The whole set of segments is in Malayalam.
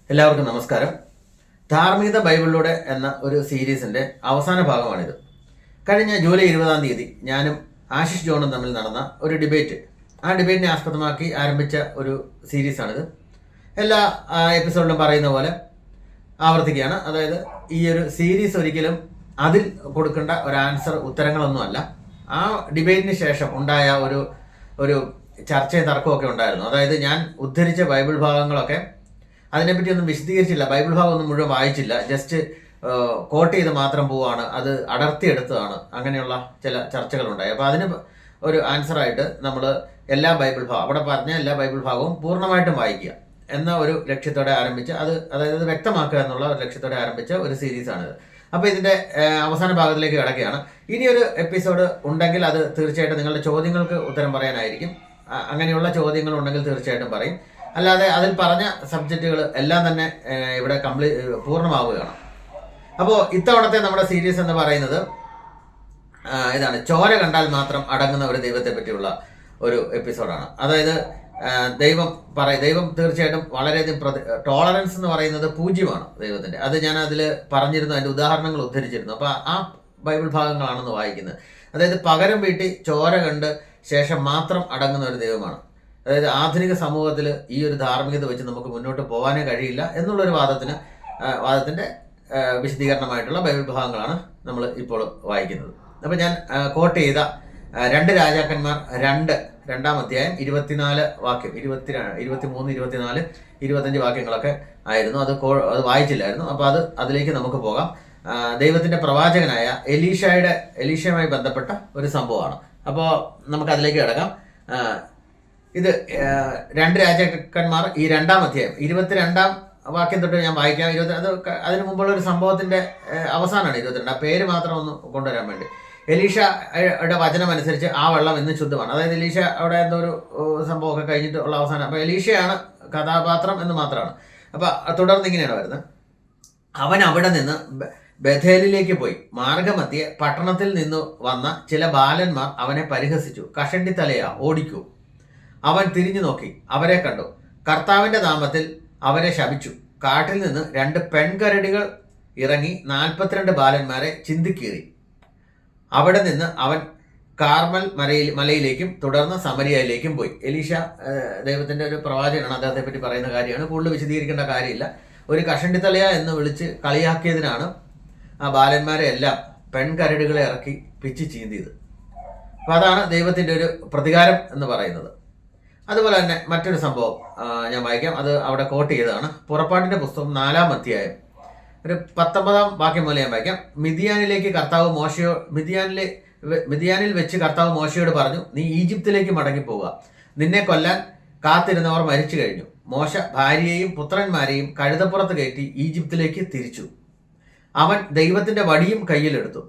എല്ലാവർക്കും നമസ്കാരം. ധാർമ്മികത ബൈബിളിലൂടെ എന്ന ഒരു സീരീസിന്റെ അവസാന ഭാഗമാണിത്. കഴിഞ്ഞ ജൂലൈ 20 ഞാനും ആശിഷ് ജോണും തമ്മിൽ നടന്ന ഒരു ഡിബേറ്റ്, ആ ഡിബേറ്റിനെ ആസ്പദമാക്കി ആരംഭിച്ച ഒരു സീരീസാണിത്. എല്ലാ എപ്പിസോഡിലും പറയുന്ന പോലെ ആവർത്തിക്കുകയാണ്. അതായത് ഈ ഒരു സീരീസ് ഒരിക്കലും അതിൽ കൊടുക്കേണ്ട ഒരു ആൻസർ ഉത്തരങ്ങളൊന്നുമല്ല. ആ ഡിബേറ്റിന് ശേഷം ഉണ്ടായ ഒരു ചർച്ചയും തർക്കമൊക്കെ ഉണ്ടായിരുന്നു. അതായത് ഞാൻ ഉദ്ധരിച്ച ബൈബിൾ ഭാഗങ്ങളൊക്കെ അതിനെപ്പറ്റി ഒന്നും വിശദീകരിച്ചില്ല, ബൈബിൾ ഭാഗം ഒന്നും മുഴുവൻ വായിച്ചില്ല, ജസ്റ്റ് കോട്ട് ചെയ്ത് മാത്രം പോവാണ്, അത് അടർത്തിയെടുത്തതാണ്. അങ്ങനെയുള്ള ചില ചർച്ചകളുണ്ടായി. അപ്പോൾ അതിന് ഒരു ആൻസറായിട്ട് നമ്മൾ എല്ലാ ബൈബിൾ ഭാഗം, അവിടെ പറഞ്ഞ എല്ലാ ബൈബിൾ ഭാഗവും പൂർണ്ണമായിട്ടും വായിക്കുക എന്ന ഒരു ലക്ഷ്യത്തോടെ ആരംഭിച്ച, അതായത് വ്യക്തമാക്കുക എന്നുള്ള ഒരു ലക്ഷ്യത്തോടെ ആരംഭിച്ച ഒരു സീരീസാണിത്. അപ്പോൾ ഇതിൻ്റെ അവസാന ഭാഗത്തിലേക്ക് കിടക്കുകയാണ്. ഇനിയൊരു എപ്പിസോഡ് ഉണ്ടെങ്കിൽ അത് തീർച്ചയായിട്ടും നിങ്ങളുടെ ചോദ്യങ്ങൾക്ക് ഉത്തരം പറയാനായിരിക്കും. അങ്ങനെയുള്ള ചോദ്യങ്ങൾ ഉണ്ടെങ്കിൽ തീർച്ചയായിട്ടും പറയും. അല്ലാതെ അതിൽ പറഞ്ഞ സബ്ജക്റ്റുകൾ എല്ലാം തന്നെ ഇവിടെ പൂർണ്ണമാവുകയാണ്. അപ്പോൾ ഇത്തവണത്തെ നമ്മുടെ സീരീസ് എന്ന് പറയുന്നത് ഇതാണ്, ചോര കണ്ടാൽ മാത്രം അടങ്ങുന്ന ഒരു ദൈവത്തെ പറ്റിയുള്ള ഒരു എപ്പിസോഡാണ്. അതായത് ദൈവം തീർച്ചയായിട്ടും വളരെയധികം ടോളറൻസ് എന്ന് പറയുന്നത് പൂജ്യമാണ് ദൈവത്തിൻ്റെ. അത് ഞാൻ അതിൽ പറഞ്ഞിരുന്നു, അതിൻ്റെ ഉദാഹരണങ്ങൾ ഉദ്ധരിച്ചിരുന്നു. അപ്പോൾ ആ ബൈബിൾ ഭാഗങ്ങളാണെന്ന് വായിക്കുന്നത്. അതായത് പകരം വീട്ടി ചോര കണ്ട് ശേഷം മാത്രം അടങ്ങുന്ന ഒരു ദൈവമാണ്. അതായത് ആധുനിക സമൂഹത്തിൽ ഈ ഒരു ധാർമ്മികത വെച്ച് നമുക്ക് മുന്നോട്ട് പോകാനേ കഴിയില്ല എന്നുള്ളൊരു വാദത്തിൻ്റെ വിശദീകരണമായിട്ടുള്ള ബൈബിൾ ഭാഗങ്ങളാണ് നമ്മൾ ഇപ്പോൾ വായിക്കുന്നത്. അപ്പോൾ ഞാൻ കോട്ട് ചെയ്ത 2 രാജാക്കന്മാർ 2-ാം അധ്യായം 24 വാക്യം, 23, 24, 25 വാക്യങ്ങളൊക്കെ ആയിരുന്നു. അത് വായിച്ചില്ലായിരുന്നു. അപ്പോൾ അതിലേക്ക് നമുക്ക് പോകാം. ദൈവത്തിൻ്റെ പ്രവാചകനായ എലീഷയുമായി ബന്ധപ്പെട്ട ഒരു സംഭവമാണ്. അപ്പോൾ നമുക്ക് അതിലേക്ക് കിടക്കാം. ഇത് 2 രാജാക്കന്മാർ 2-ാം അധ്യായം 22-ാം വാക്യം തൊട്ട് ഞാൻ വായിക്കാം. അതിനു മുമ്പുള്ള ഒരു സംഭവത്തിന്റെ അവസാനമാണ് 22. ആ പേര് മാത്രം ഒന്ന് കൊണ്ടുവരാൻ വേണ്ടി. എലീഷയുടെ വചനം അനുസരിച്ച് ആ വെള്ളം ഇന്ന് ശുദ്ധമാണ്. അതായത് എലീഷ അവിടെ എന്തോ ഒരു സംഭവമൊക്കെ കഴിഞ്ഞിട്ട് ഉള്ള അവസാനം. അപ്പോൾ എലീഷയാണ് കഥാപാത്രം എന്ന് മാത്രമാണ്. അപ്പോൾ തുടർന്ന് ഇങ്ങനെയാണ് വരുന്നത്. അവൻ അവിടെ നിന്ന് ബഥേലിലേക്ക് പോയി. മാർഗമധ്യേ പട്ടണത്തിൽ നിന്ന് വന്ന ചില ബാലന്മാർ അവനെ പരിഹസിച്ചു. കഷണ്ടി തലയാ, ഓടിക്കൂ. അവൻ തിരിഞ്ഞു നോക്കി, അവരെ കണ്ടു. കർത്താവിന്റെ നാമത്തിൽ അവരെ ശപിച്ചു. കാട്ടിൽ നിന്ന് 2 പെൺകരടികൾ ഇറങ്ങി 42 ബാലന്മാരെ ചിന്തിക്കീറി. അവിടെ നിന്ന് അവൻ കാർമൽ മലയിലേക്കും തുടർന്ന് സമരിയയിലേക്കും പോയി. എലീഷ ദൈവത്തിന്റെ ഒരു പ്രവാചകനാണ്. അദ്ദേഹത്തെ പറ്റി പറയുന്ന കാര്യമാണ്, കൂടുതൽ വിശദീകരിക്കേണ്ട കാര്യമില്ല. ഒരു കഷണ്ടിത്തലയ എന്ന് വിളിച്ച് കളിയാക്കിയതിനാണ് ആ ബാലന്മാരെ എല്ലാം പെൺകരടികളെ ഇറക്കി പിച്ച് ചീന്തിയത്. അപ്പം അതാണ് ദൈവത്തിന്റെ ഒരു പ്രതികാരം എന്ന് പറയുന്നത്. അതുപോലെ തന്നെ മറ്റൊരു സംഭവം ഞാൻ വായിക്കാം. അത് അവിടെ കോട്ട് ചെയ്തതാണ്. പുറപ്പാടിന്റെ പുസ്തകം 4-ാം അധ്യായം ഒരു 19-ാം വാക്യം പോലെ ഞാൻ വായിക്കാം. മിദിയാനിൽ വെച്ച് കർത്താവ് മോശയോട് പറഞ്ഞു, നീ ഈജിപ്തിലേക്ക് മടങ്ങിപ്പോവുക. നിന്നെ കൊല്ലാൻ കാത്തിരുന്നവർ മരിച്ചു കഴിഞ്ഞു. മോശ ഭാര്യയെയും പുത്രന്മാരെയും കഴുതപ്പുറത്ത് കയറ്റി ഈജിപ്തിലേക്ക് തിരിച്ചു. അവൻ ദൈവത്തിന്റെ വടിയും കയ്യിലെടുത്തു.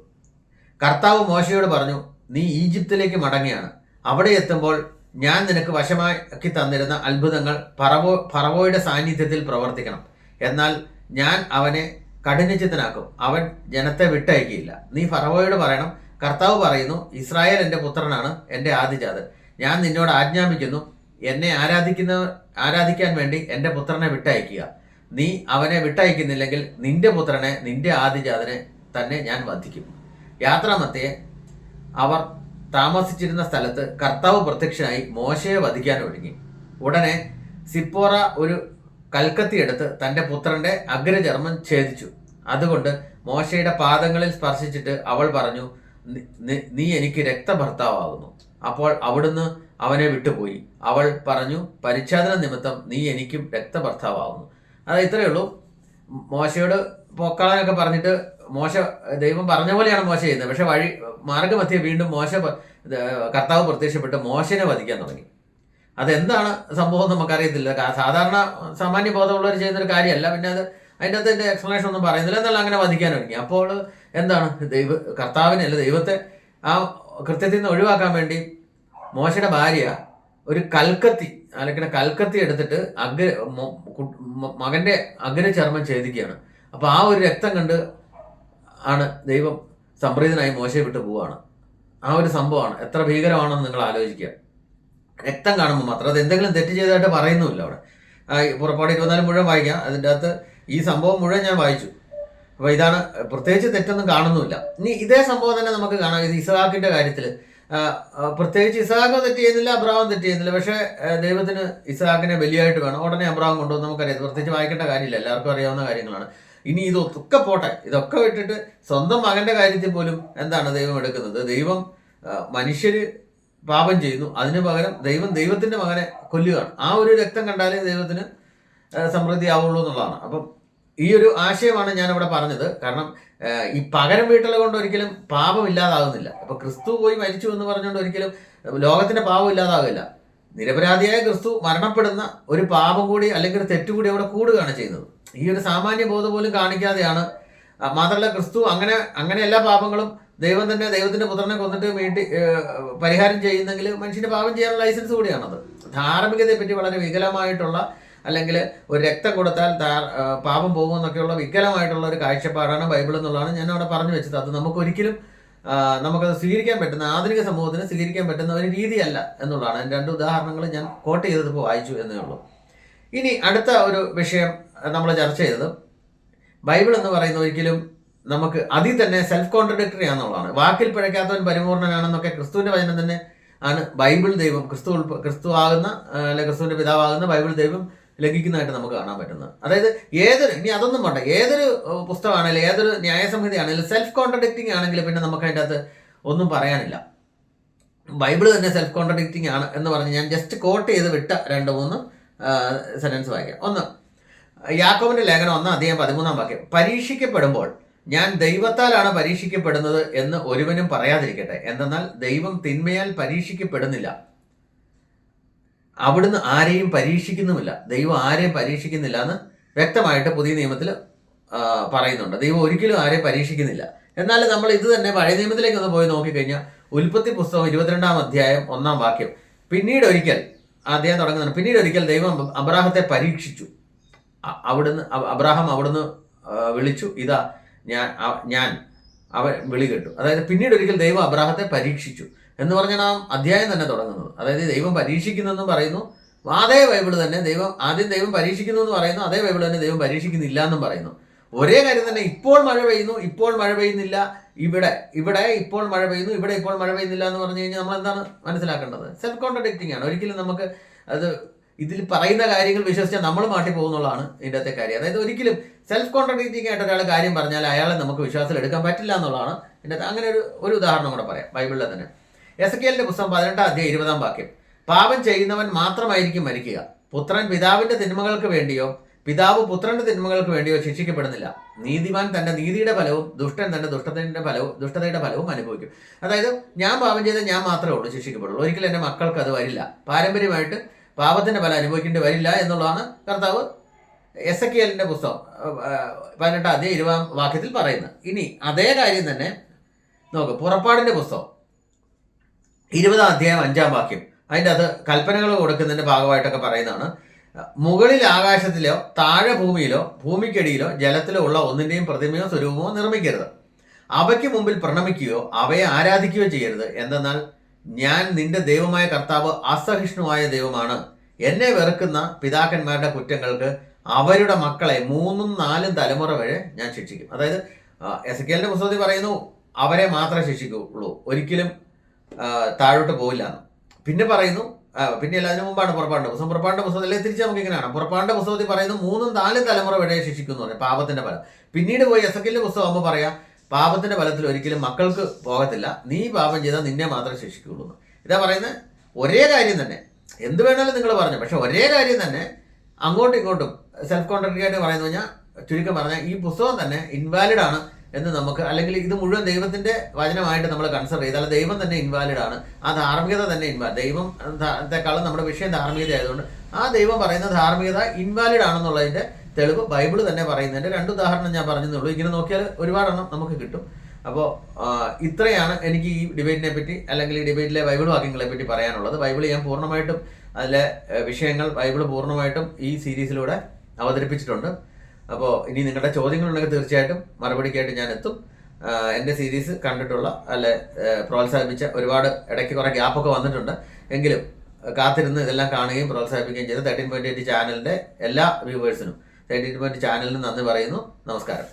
കർത്താവ് മോശയോട് പറഞ്ഞു, നീ ഈജിപ്തിലേക്ക് മടങ്ങിയാണ്. അവിടെ എത്തുമ്പോൾ ഞാൻ നിനക്ക് വശമാക്കി തന്നിരുന്ന അത്ഭുതങ്ങൾ ഫറവോയുടെ സാന്നിധ്യത്തിൽ പ്രവർത്തിക്കണം. എന്നാൽ ഞാൻ അവനെ കഠിനചിത്തനാക്കും. അവൻ ജനത്തെ വിട്ടയക്കിയില്ല. നീ ഫറവോയോട് പറയണം, കർത്താവ് പറയുന്നു, ഇസ്രായേൽ എൻ്റെ പുത്രനാണ്, എൻ്റെ ആദിജാതൻ. ഞാൻ നിന്നോട് ആജ്ഞാപിക്കുന്നു, എന്നെ ആരാധിക്കാൻ വേണ്ടി എൻ്റെ പുത്രനെ വിട്ടയക്കുക. നീ അവനെ വിട്ടയക്കുന്നില്ലെങ്കിൽ നിന്റെ പുത്രനെ, നിന്റെ ആദിജാതനെ തന്നെ ഞാൻ വധിക്കും. യാത്രാമധ്യേ അവർ താമസിച്ചിരുന്ന സ്ഥലത്ത് കർത്താവ് പ്രത്യക്ഷനായി മോശയെ വധിക്കാൻ ഒരുങ്ങി. ഉടനെ സിപ്പോറ ഒരു കൽക്കത്തി എടുത്ത് തന്റെ പുത്രന്റെ അഗ്രചർമ്മം ഛേദിച്ചു. അതുകൊണ്ട് മോശയുടെ പാദങ്ങളിൽ സ്പർശിച്ചിട്ട് അവൾ പറഞ്ഞു, നീ എനിക്ക് രക്തഭർത്താവാകുന്നു. അപ്പോൾ അവിടുന്ന് അവനെ വിട്ടുപോയി. അവൾ പറഞ്ഞു, പരിച്ഛേദന നിമിത്തം നീ എനിക്കും രക്തഭർത്താവാകുന്നു. അത് ഇത്രയേ ഉള്ളൂ. മോശയോട് പൊക്കളാനൊക്കെ പറഞ്ഞിട്ട് ദൈവം പറഞ്ഞ പോലെയാണ് മോശ ചെയ്യുന്നത്. പക്ഷെ മാർഗമധ്യേ വീണ്ടും കർത്താവ് പ്രത്യക്ഷപ്പെട്ട് മോശനെ വധിക്കാൻ തുടങ്ങി. അതെന്താണ് സംഭവം നമുക്കറിയത്തില്ല. സാധാരണ സാമാന്യ ബോധമുള്ളവർ ചെയ്യുന്നൊരു കാര്യമല്ല. പിന്നെ അതിൻ്റെ അകത്ത് എക്സ്പ്ലനേഷൻ ഒന്നും പറയുന്നില്ല. എന്നാൽ അങ്ങനെ വധിക്കാൻ തുടങ്ങി. അപ്പോൾ എന്താണ്, കർത്താവിനെ അല്ല ദൈവത്തെ ആ കൃത്യത്തിൽ നിന്ന് ഒഴിവാക്കാൻ വേണ്ടി മോശയുടെ ഭാര്യ ഒരു കൽക്കത്തി എടുത്തിട്ട് മകന്റെ അഗ്രചർമ്മം ഛേദിക്കുകയാണ്. അപ്പൊ ആ ഒരു രക്തം കണ്ട് ആണ് ദൈവം സംപ്രീതനായി മോശയെ വിട്ടു പോവാണ്. ആ ഒരു സംഭവമാണ്. എത്ര ഭീകരമാണെന്ന് നിങ്ങൾ ആലോചിക്കുക. രക്തം കാണുമ്പോൾ മാത്രം, അത് എന്തെങ്കിലും തെറ്റ് ചെയ്തതായിട്ട് പറയുന്നുമില്ല അവിടെ. പുറപ്പാട് 24 മുഴുവൻ വായിക്കാം. അതിൻ്റെ അകത്ത് ഈ സംഭവം മുഴുവൻ ഞാൻ വായിച്ചു. അപ്പോൾ ഇതാണ്, പ്രത്യേകിച്ച് തെറ്റൊന്നും കാണുന്നുമില്ല. ഇനി ഇതേ സംഭവം തന്നെ നമുക്ക് കാണാം ഇത് ഇസഹാക്കിൻ്റെ കാര്യത്തിൽ. പ്രത്യേകിച്ച് ഇസഹാക്ക് തെറ്റ് ചെയ്യുന്നില്ല, അബ്രഹാം തെറ്റ് ചെയ്യുന്നില്ല. പക്ഷേ ദൈവത്തിന് ഇസഹാക്കിനെ ബലിയായിട്ട് വേണം. ഉടനെ അബ്രഹാം കൊണ്ടുവന്ന് നമുക്കറിയാം. പ്രത്യേകിച്ച് വായിക്കേണ്ട കാര്യമില്ല, എല്ലാവർക്കും അറിയാവുന്ന കാര്യങ്ങളാണ്. ഇനി ഇതൊക്കെ പോട്ടെ, ഇതൊക്കെ വിട്ടിട്ട് സ്വന്തം മകൻ്റെ കാര്യത്തിൽ പോലും എന്താണ് ദൈവം എടുക്കുന്നത്? ദൈവം മനുഷ്യര് പാപം ചെയ്യുന്നു, അതിന് പകരം ദൈവത്തിൻ്റെ മകനെ കൊല്ലുകയാണ്. ആ ഒരു രക്തം കണ്ടാലേ ദൈവത്തിന് സമൃദ്ധി ആവുള്ളൂ എന്നുള്ളതാണ്. അപ്പം ഈ ഒരു ആശയമാണ് ഞാനിവിടെ പറഞ്ഞത്. കാരണം ഈ പകരം വീട്ടൽ കൊണ്ട് ഒരിക്കലും പാപം ഇല്ലാതാകുന്നില്ല. അപ്പൊ ക്രിസ്തു പോയി മരിച്ചു എന്ന് പറഞ്ഞുകൊണ്ട് ഒരിക്കലും ലോകത്തിന്റെ പാപം ഇല്ലാതാകില്ല. നിരപരാധിയായ ക്രിസ്തു മരണപ്പെടുന്ന ഒരു പാപം കൂടി അല്ലെങ്കിൽ ഒരു തെറ്റുകൂടി അവിടെ കൂടുകയാണ് ചെയ്യുന്നത്. ഈ ഒരു സാമാന്യ ബോധം പോലും കാണിക്കാതെയാണ്. മാത്രമല്ല ക്രിസ്തു അങ്ങനെ എല്ലാ പാപങ്ങളും ദൈവം തന്നെ ദൈവത്തിന്റെ പുത്രനെ കൊന്നിട്ട് പരിഹാരം ചെയ്യുന്നെങ്കിൽ മനുഷ്യന്റെ പാപം ചെയ്യാനുള്ള ലൈസൻസ് കൂടിയാണത്. ധാർമ്മികതയെ പറ്റി വളരെ വികലമായിട്ടുള്ള, അല്ലെങ്കിൽ ഒരു രക്തം കൊടുത്താൽ പാപം പോകുമെന്നൊക്കെയുള്ള വികലമായിട്ടുള്ള ഒരു കാഴ്ചപ്പാടാണ് ബൈബിൾ എന്നുള്ളതാണ് ഞാൻ അവിടെ പറഞ്ഞു വെച്ചത്. അത് നമുക്കൊരിക്കലും നമുക്കത് സ്വീകരിക്കാൻ പറ്റുന്ന, ആധുനിക സമൂഹത്തിന് സ്വീകരിക്കാൻ പറ്റുന്ന ഒരു രീതിയല്ല എന്നുള്ളതാണ്. അതിൻ്റെ 2 ഉദാഹരണങ്ങൾ ഞാൻ കോട്ട് ചെയ്തതിപ്പോൾ വായിച്ചു എന്നേ ഉള്ളൂ. ഇനി അടുത്ത ഒരു വിഷയം നമ്മൾ ചർച്ച ചെയ്തത്, ബൈബിൾ എന്ന് പറയുന്നത് ഒരിക്കലും നമുക്ക് അതിൽ തന്നെ സെൽഫ് കോൺട്രഡിക്ടറി ആണെന്നുള്ളതാണ്. വാക്കിൽ പിഴയ്ക്കാത്തവൻ പരിപൂർണനാണെന്നൊക്കെ ക്രിസ്തുവിൻ്റെ വചനം തന്നെ ആണ്. ബൈബിൾ ദൈവം ക്രിസ്തു ആകുന്ന, അല്ലെ ക്രിസ്തുവിൻ്റെ പിതാവാകുന്ന ബൈബിൾ ദൈവം ലംഘിക്കുന്നതായിട്ട് നമുക്ക് കാണാൻ പറ്റുന്നത്. അതായത് ഇനി അതൊന്നും വേണ്ട, ഏതൊരു പുസ്തകമാണെങ്കിലും ഏതൊരു ന്യായസംഹിതയാണെങ്കിലും സെൽഫ് കോൺട്രഡിക്റ്റിംഗ് ആണെങ്കിൽ പിന്നെ നമുക്ക് അതിൻ്റെ അകത്ത് ഒന്നും പറയാനില്ല. ബൈബിൾ തന്നെ സെൽഫ് കോൺട്രഡിക്റ്റിംഗ് ആണ് എന്ന് പറഞ്ഞ് ഞാൻ ജസ്റ്റ് കോട്ട് ചെയ്ത് വിട്ട 2-3 സെന്റൻസ് വായിക്കാം. 1, യാക്കോബിന്റെ ലേഖനം 1:13 പരീക്ഷിക്കപ്പെടുമ്പോൾ ഞാൻ ദൈവത്താലാണ് പരീക്ഷിക്കപ്പെടുന്നത് എന്ന് ഒരുവനും പറയാതിരിക്കട്ടെ. എന്തെന്നാൽ ദൈവം തിന്മയാൽ പരീക്ഷിക്കപ്പെടുന്നില്ല, അവിടുന്ന് ആരെയും പരീക്ഷിക്കുന്നുമില്ല. ദൈവം ആരെയും പരീക്ഷിക്കുന്നില്ല എന്ന് വ്യക്തമായിട്ട് പുതിയ നിയമത്തിൽ പറയുന്നുണ്ട്. ദൈവം ഒരിക്കലും ആരെയും പരീക്ഷിക്കുന്നില്ല. എന്നാൽ നമ്മൾ ഇത് തന്നെ പഴയ നിയമത്തിലേക്ക് ഒന്ന് പോയി നോക്കിക്കഴിഞ്ഞാൽ ഉൽപ്പത്തി പുസ്തകം 22-1 പിന്നീട് ഒരിക്കൽ അദ്ദേഹം തുടങ്ങുന്നുണ്ട്. പിന്നീട് ഒരിക്കൽ ദൈവം അബ്രാഹത്തെ പരീക്ഷിച്ചു. അബ്രാഹാം അവിടുന്ന് വിളിച്ചു, ഇതാ ഞാൻ അവൻ വിളി കേട്ടു. അതായത് പിന്നീട് ഒരിക്കൽ ദൈവം അബ്രാഹത്തെ പരീക്ഷിച്ചു എന്ന് പറഞ്ഞാണ് ആ അധ്യായം തന്നെ തുടങ്ങുന്നത്. അതായത് ദൈവം പരീക്ഷിക്കുന്നെന്നും പറയുന്നു, അതേ ബൈബിൾ തന്നെ ആദ്യം ദൈവം പരീക്ഷിക്കുന്നു എന്ന് പറയുന്നു, അതേ ബൈബിൾ തന്നെ ദൈവം പരീക്ഷിക്കുന്നില്ല എന്നും പറയുന്നു. ഒരേ കാര്യം തന്നെ. ഇപ്പോൾ മഴ പെയ്യുന്നു, ഇപ്പോൾ മഴ പെയ്യുന്നില്ല, ഇവിടെ ഇപ്പോൾ മഴ പെയ്യുന്നു, ഇവിടെ ഇപ്പോൾ മഴ പെയ്യുന്നില്ല എന്ന് പറഞ്ഞു കഴിഞ്ഞാൽ നമ്മൾ എന്താണ് മനസ്സിലാക്കേണ്ടത്? സെൽഫ് കോൺട്രഡിക്റ്റിംഗ് ആണ്. ഒരിക്കലും നമുക്ക് അത് ഇതിൽ പറയുന്ന കാര്യങ്ങൾ വിശ്വസിച്ചാൽ നമ്മൾ മാറ്റി പോകുന്നുള്ളതാണ് ഇതിൻ്റെ അകത്തെ കാര്യം. അതായത് ഒരിക്കലും സെൽഫ് കോൺട്രഡിക്റ്റിംഗ് ആയിട്ട് ഒരാൾ കാര്യം പറഞ്ഞാൽ അയാളെ നമുക്ക് വിശ്വാസത്തിൽ എടുക്കാൻ പറ്റില്ല എന്നുള്ളതാണ് ഇതിൻ്റെ. അങ്ങനെ ഒരു ഉദാഹരണം കൂടെ പറയാം ബൈബിളിലെ തന്നെ. എസെക്കിയേലിന്റെ പുസ്തകം 18:20 പാപം ചെയ്യുന്നവൻ മാത്രമായിരിക്കും മരിക്കുക. പുത്രൻ പിതാവിന്റെ തിന്മകൾക്ക് വേണ്ടിയോ പിതാവ് പുത്രന്റെ തിന്മകൾക്ക് വേണ്ടിയോ ശിക്ഷിക്കപ്പെടുന്നില്ല. നീതിമാൻ തന്റെ നീതിയുടെ ഫലവും ദുഷ്ടൻ തന്റെ ദുഷ്ടതയുടെ ഫലവും അനുഭവിക്കും. അതായത് ഞാൻ പാപം ചെയ്താൽ ഞാൻ മാത്രമേ ഉള്ളൂ ശിക്ഷിക്കപ്പെടുള്ളൂ, ഒരിക്കലും എൻ്റെ മക്കൾക്ക് അത് വരില്ല. പാരമ്പര്യമായിട്ട് പാപത്തിന്റെ ഫലം അനുഭവിക്കേണ്ടി വരില്ല എന്നുള്ളതാണ് കർത്താവ് എസെക്കിയേലിന്റെ പുസ്തകം 18:20 പറയുന്നത്. ഇനി അതേ കാര്യം തന്നെ നോക്ക് പുറപ്പാടിന്റെ പുസ്തകം 20:5 അതിൻ്റെ അത് കൽപ്പനകൾ കൊടുക്കുന്നതിന്റെ ഭാഗമായിട്ടൊക്കെ പറയുന്നതാണ്. മുകളിൽ ആകാശത്തിലോ താഴെ ഭൂമിയിലോ ഭൂമിക്കടിയിലോ ജലത്തിലോ ഉള്ള ഒന്നിന്റെയും പ്രതിമയോ സ്വരൂപമോ നിർമ്മിക്കരുത്. അവയ്ക്ക് മുമ്പിൽ പ്രണമിക്കുകയോ അവയെ ആരാധിക്കുകയോ ചെയ്യരുത്. എന്തെന്നാൽ ഞാൻ നിന്റെ ദൈവമായ കർത്താവ് അസഹിഷ്ണുവായ ദൈവമാണ്. എന്നെ വെറുക്കുന്ന പിതാക്കന്മാരുടെ കുറ്റങ്ങൾക്ക് അവരുടെ മക്കളെ 3-4 തലമുറ വരെ ഞാൻ ശിക്ഷിക്കും. അതായത് എസെക്കിയേലിന്റെ പുസ്തകത്തിൽ പറയുന്നു അവരെ മാത്രമേ ശിക്ഷിക്കുകയുള്ളൂ, ഒരിക്കലും താഴോട്ട് പോവില്ല. പിന്നെ പറയുന്നു, പിന്നെയല്ല അതിനു മുമ്പാണ് പുറപ്പാടിന്റെ പുസ്തകത്തിൽ തിരിച്ച് നമുക്ക് ഇങ്ങനെയാണ്. പുറപ്പാടിന്റെ പുസ്തകത്തിൽ പറയുന്നു 3-4 തലമുറ വരെ ശിക്ഷിക്കുന്നു പറയും പാപത്തിന്റെ ഫലം. പിന്നീട് പോയി എസെക്കിയേലിന്റെ പുസ്തകം ആകുമ്പോൾ പറയാം പാപത്തിന്റെ ഫലത്തിൽ ഒരിക്കലും മക്കൾക്ക് പോകത്തില്ല, നീ പാപം ചെയ്താൽ നിന്നെ മാത്രമേ ശിക്ഷിക്കുകയുള്ളൂ. ഇതാ പറയുന്നത് ഒരേ കാര്യം തന്നെ. എന്ത് വേണമെങ്കിലും നിങ്ങൾ പറഞ്ഞു, പക്ഷെ ഒരേ കാര്യം തന്നെ അങ്ങോട്ടും ഇങ്ങോട്ടും സെൽഫ് കോൺട്രാക്ടറി ആയിട്ട് പറയുന്നു കഴിഞ്ഞാൽ ചുരുക്കം പറഞ്ഞാൽ ഈ പുസ്തകം തന്നെ ഇൻവാലിഡ് ആണ് എന്ന് നമുക്ക്, അല്ലെങ്കിൽ ഇത് മുഴുവൻ ദൈവത്തിന്റെ വചനമായിട്ട് നമ്മൾ കൺസിഡർ ചെയ്താൽ ദൈവം തന്നെ ഇൻവാലിഡ് ആണ്, ആ ധാർമ്മികത തന്നെ ദൈവത്തെക്കാളും നമ്മുടെ വിഷയം ധാർമ്മികത ആയതുകൊണ്ട് ആ ദൈവം പറയുന്ന ധാർമ്മികത ഇൻവാലിഡ് ആണെന്നുള്ളതിന്റെ തെളിവ് ബൈബിൾ തന്നെ പറയുന്നതിന്റെ 2 ഉദാഹരണം ഞാൻ പറഞ്ഞെന്നുള്ളൂ. ഇങ്ങനെ നോക്കിയാൽ ഒരുപാടെണ്ണം നമുക്ക് കിട്ടും. അപ്പോൾ ഇത്രയാണ് എനിക്ക് ഈ ഡിബേറ്റിനെ പറ്റി, അല്ലെങ്കിൽ ഈ ഡിബേറ്റിലെ ബൈബിൾ വാക്യങ്ങളെ പറ്റി പറയാനുള്ളത്. ബൈബിൾ ഞാൻ പൂർണ്ണമായിട്ടും അതിലെ വിഷയങ്ങൾ ബൈബിൾ പൂർണ്ണമായിട്ടും ഈ സീരീസിലൂടെ അവതരിപ്പിച്ചിട്ടുണ്ട്. അപ്പോൾ ഇനി നിങ്ങളുടെ ചോദ്യങ്ങളുണ്ടെങ്കിൽ തീർച്ചയായിട്ടും മറുപടിക്കായിട്ട് ഞാൻ എത്തും. എൻ്റെ സീരീസ് കണ്ടിട്ടുള്ള പ്രോത്സാഹിപ്പിച്ച ഒരുപാട് ഇടയ്ക്ക് കുറേ ഗ്യാപ്പൊക്കെ വന്നിട്ടുണ്ട്, എങ്കിലും കാത്തിരുന്ന് ഇതെല്ലാം കാണുകയും പ്രോത്സാഹിപ്പിക്കുകയും ചെയ്ത 13.8 ചാനലിൻ്റെ എല്ലാ വ്യൂവേഴ്സിനും 13.8 ചാനലിന് നന്ദി പറയുന്നു. നമസ്കാരം.